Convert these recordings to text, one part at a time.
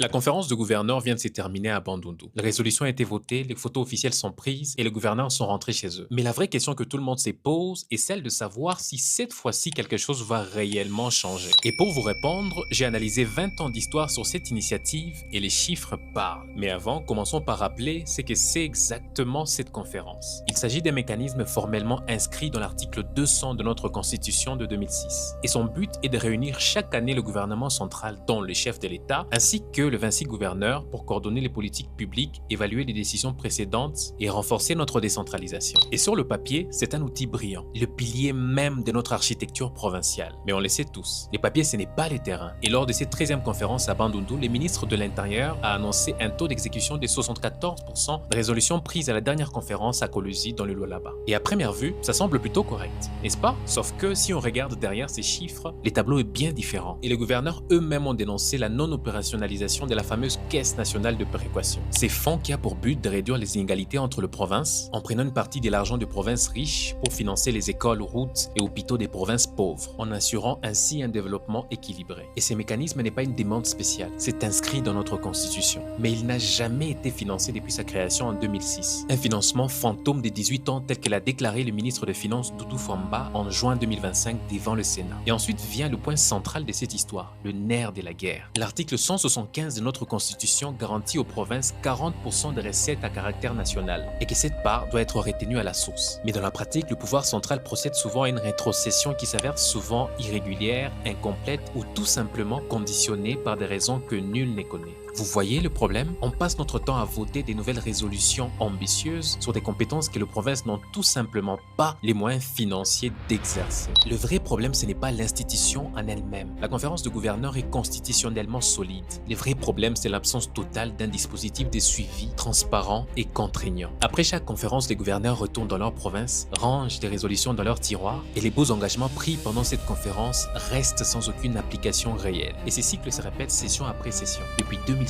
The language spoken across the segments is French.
La conférence de gouverneurs vient de se terminer à Bandundu. La résolution a été votée, les photos officielles sont prises et les gouverneurs sont rentrés chez eux. Mais la vraie question que tout le monde se pose est celle de savoir si cette fois-ci quelque chose va réellement changer. Et pour vous répondre, j'ai analysé 20 ans d'histoire sur cette initiative et les chiffres parlent. Mais avant, commençons par rappeler ce que c'est exactement cette conférence. Il s'agit d'un mécanisme formellement inscrit dans l'article 200 de notre constitution de 2006. Et son but est de réunir chaque année le gouvernement central, dont le chef de l'État, ainsi que le 26 gouverneurs pour coordonner les politiques publiques, évaluer les décisions précédentes et renforcer notre décentralisation. Et sur le papier, c'est un outil brillant, le pilier même de notre architecture provinciale. Mais on le sait tous, les papiers ce n'est pas les terrains. Et lors de cette 13e conférence à Bandundu, le ministre de l'Intérieur a annoncé un taux d'exécution de 74% de résolutions prises à la dernière conférence à Kolosi dans le Lualaba. Et à première vue, ça semble plutôt correct, n'est-ce pas? Sauf que si on regarde derrière ces chiffres, le tableau est bien différent. Et les gouverneurs eux-mêmes ont dénoncé la non-opérationnalisation de la fameuse Caisse nationale de péréquation. Ces fonds qui a pour but de réduire les inégalités entre les provinces en prenant une partie de l'argent des provinces riches pour financer les écoles, routes et hôpitaux des provinces pauvres, en assurant ainsi un développement équilibré. Et ce mécanisme n'est pas une demande spéciale, c'est inscrit dans notre constitution. Mais il n'a jamais été financé depuis sa création en 2006. Un financement fantôme des 18 ans tel que l'a déclaré le ministre des Finances Doudou Famba en juin 2025 devant le Sénat. Et ensuite vient le point central de cette histoire, le nerf de la guerre. L'article 175 de notre constitution garantit aux provinces 40% des recettes à caractère national et que cette part doit être retenue à la source. Mais dans la pratique, le pouvoir central procède souvent à une rétrocession qui s'avère souvent irrégulière, incomplète ou tout simplement conditionnée par des raisons que nul ne connaît. Vous voyez le problème? On passe notre temps à voter des nouvelles résolutions ambitieuses sur des compétences que les provinces n'ont tout simplement pas les moyens financiers d'exercer. Le vrai problème, ce n'est pas l'institution en elle-même. La conférence de gouverneurs est constitutionnellement solide. Le vrai problème, c'est l'absence totale d'un dispositif de suivi transparent et contraignant. Après chaque conférence, les gouverneurs retournent dans leur province, rangent des résolutions dans leur tiroir et les beaux engagements pris pendant cette conférence restent sans aucune application réelle. Et ces cycles se répètent session après session. Depuis 2006,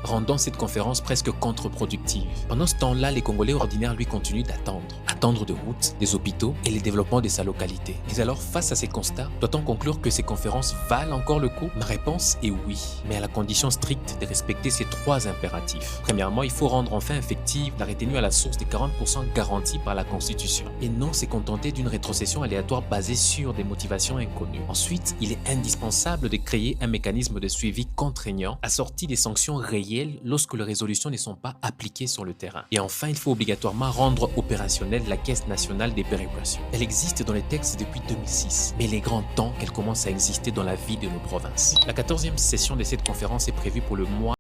rendant cette conférence presque contre-productive. Pendant ce temps-là, les Congolais ordinaires lui continuent d'attendre. Attendre des routes, des hôpitaux et le développement de sa localité. Mais alors, face à ces constats, doit-on conclure que ces conférences valent encore le coup? Ma réponse est oui, mais à la condition stricte de respecter ces trois impératifs. Premièrement, il faut rendre enfin effective la retenue à la source des 40% garantis par la Constitution, et non se contenter d'une rétrocession aléatoire basée sur des motivations inconnues. Ensuite, il est indispensable de créer un mécanisme de suivi contraignant assorti des sanctions réelles lorsque les résolutions ne sont pas appliquées sur le terrain. Et enfin, il faut obligatoirement rendre opérationnelle la Caisse nationale des péréquations. Elle existe dans les textes depuis 2006, mais il est grand temps qu'elle commence à exister dans la vie de nos provinces. La 14e session de cette conférence est prévue pour le mois